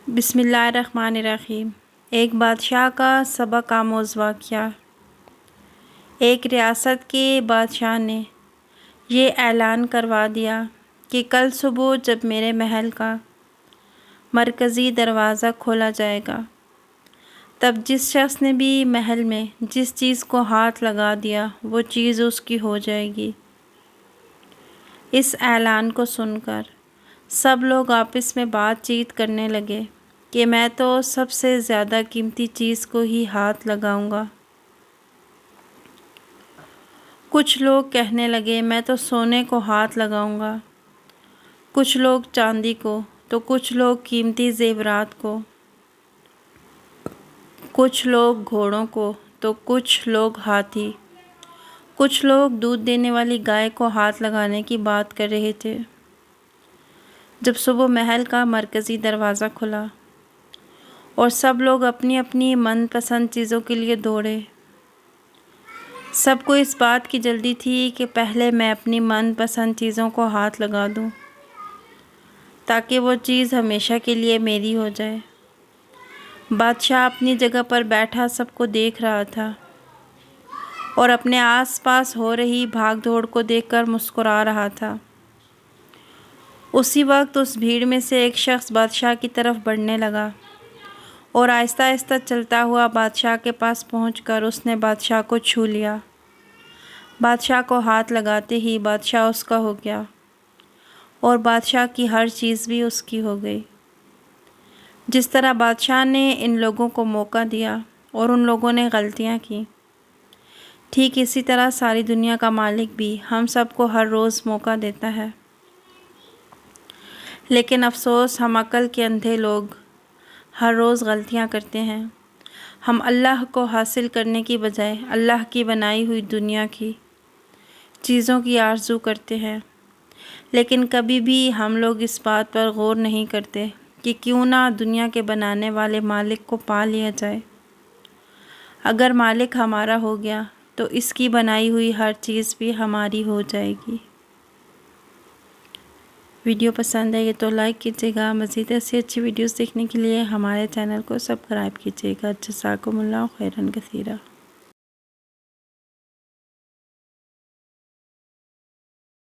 بسم اللہ الرحمن الرحیم۔ ایک بادشاہ کا سبق آموز واقعہ۔ ایک ریاست کے بادشاہ نے یہ اعلان کروا دیا کہ کل صبح جب میرے محل کا مرکزی دروازہ کھولا جائے گا، تب جس شخص نے بھی محل میں جس چیز کو ہاتھ لگا دیا وہ چیز اس کی ہو جائے گی۔ اس اعلان کو سن کر سب لوگ آپس میں بات چیت کرنے لگے کہ میں تو سب سے زیادہ قیمتی چیز کو ہی ہاتھ لگاؤں گا۔ کچھ لوگ کہنے لگے میں تو سونے کو ہاتھ لگاؤں گا، کچھ لوگ چاندی کو، تو کچھ لوگ قیمتی زیورات کو، کچھ لوگ گھوڑوں کو، تو کچھ لوگ ہاتھی، کچھ لوگ دودھ دینے والی گائے کو ہاتھ لگانے کی بات کر رہے تھے۔ جب صبح محل کا مرکزی دروازہ کھلا اور سب لوگ اپنی اپنی من پسند چیزوں کے لیے دوڑے، سب کو اس بات کی جلدی تھی کہ پہلے میں اپنی من پسند چیزوں کو ہاتھ لگا دوں تاکہ وہ چیز ہمیشہ کے لیے میری ہو جائے۔ بادشاہ اپنی جگہ پر بیٹھا سب کو دیکھ رہا تھا اور اپنے آس پاس ہو رہی بھاگ دوڑ کو دیکھ کر مسکرا رہا تھا۔ اسی وقت اس بھیڑ میں سے ایک شخص بادشاہ کی طرف بڑھنے لگا اور آہستہ آہستہ چلتا ہوا بادشاہ کے پاس پہنچ کر اس نے بادشاہ کو چھو لیا۔ بادشاہ کو ہاتھ لگاتے ہی بادشاہ اس کا ہو گیا اور بادشاہ کی ہر چیز بھی اس کی ہو گئی۔ جس طرح بادشاہ نے ان لوگوں کو موقع دیا اور ان لوگوں نے غلطیاں کی، ٹھیک اسی طرح ساری دنیا کا مالک بھی ہم سب کو ہر روز موقع دیتا ہے۔ لیکن افسوس ہم عقل کے اندھے لوگ ہر روز غلطیاں کرتے ہیں۔ ہم اللہ کو حاصل کرنے کی بجائے اللہ کی بنائی ہوئی دنیا کی چیزوں کی آرزو کرتے ہیں، لیکن کبھی بھی ہم لوگ اس بات پر غور نہیں کرتے کہ کیوں نہ دنیا کے بنانے والے مالک کو پا لیا جائے۔ اگر مالک ہمارا ہو گیا تو اس کی بنائی ہوئی ہر چیز بھی ہماری ہو جائے گی۔ ویڈیو پسند آئی تو لائک کیجیے گا۔ مزید ایسی اچھی ویڈیوز دیکھنے کے لیے ہمارے چینل کو سبسکرائب کیجیے گا۔ جزاکم اللہ خیرا کثیرا۔